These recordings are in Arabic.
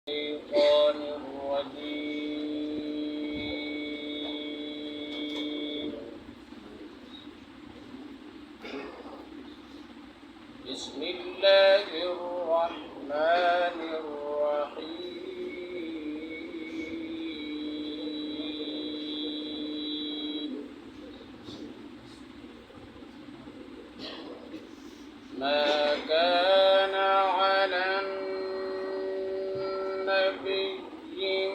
الشيطان الرجيم. بسم الله الرحمن الرحيم. ما كان على النبي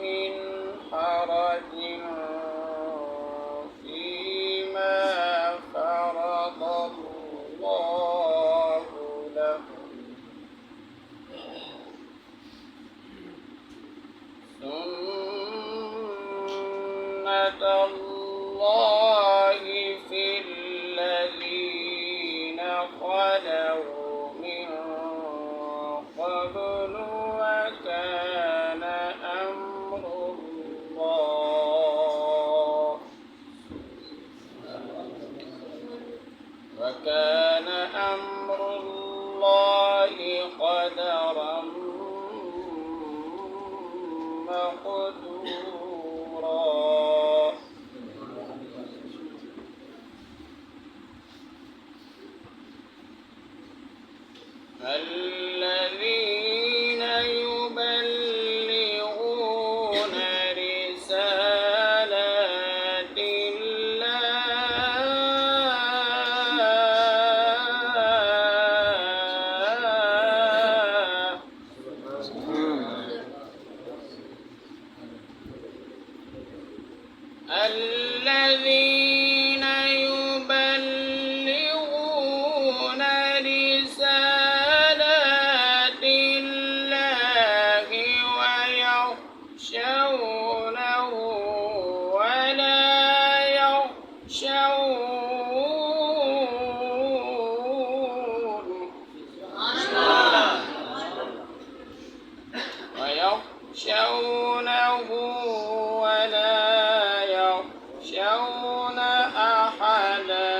من حرج فيما فرض الله له، سنة الله في الذين خلوا من قبل، وكان أمر الله قدرا مقدورا. الذين يبلغون رسالات الذين يبلغون رسالات الله ويخشونه ولا يخشون أحدا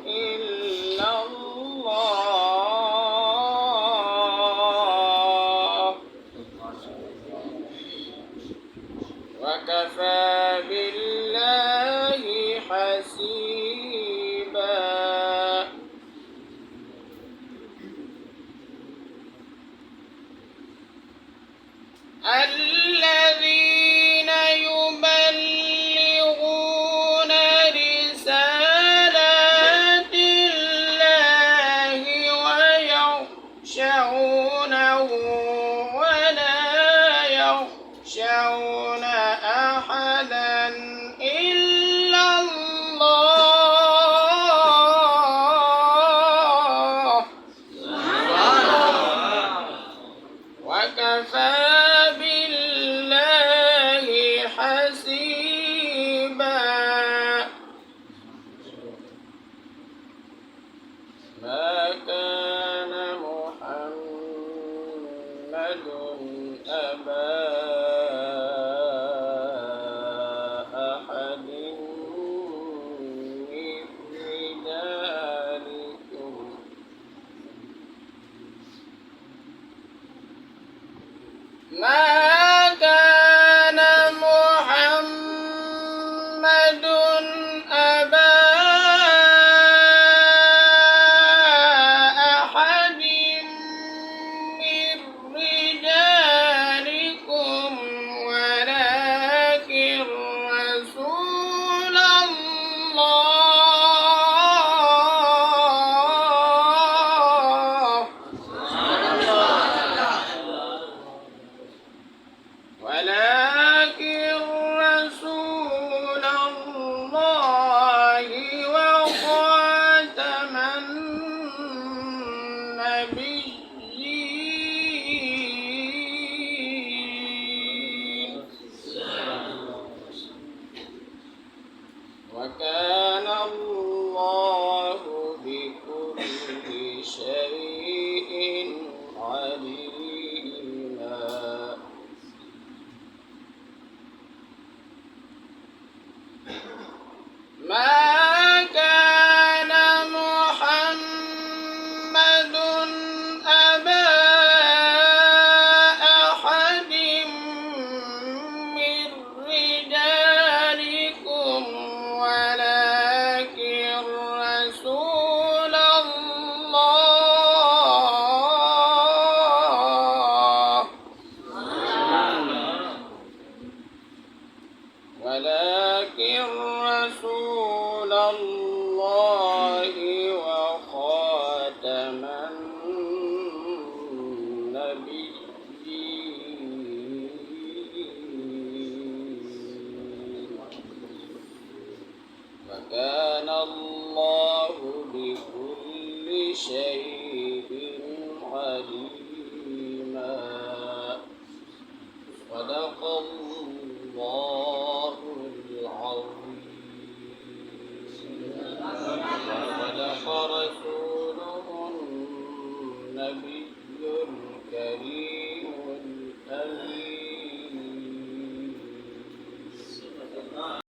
إلا الله، وكفى بالله حسيبا. الذين يبلغون رسالات الله ويخشونه ولا يخشون أحدا إلا الله، وكفى بالله حسيبا. ما كان محمد أبا أحد من رجالكم، ما كان محمد أبا أحد من رجالكم ولكن رسول الله صدق الله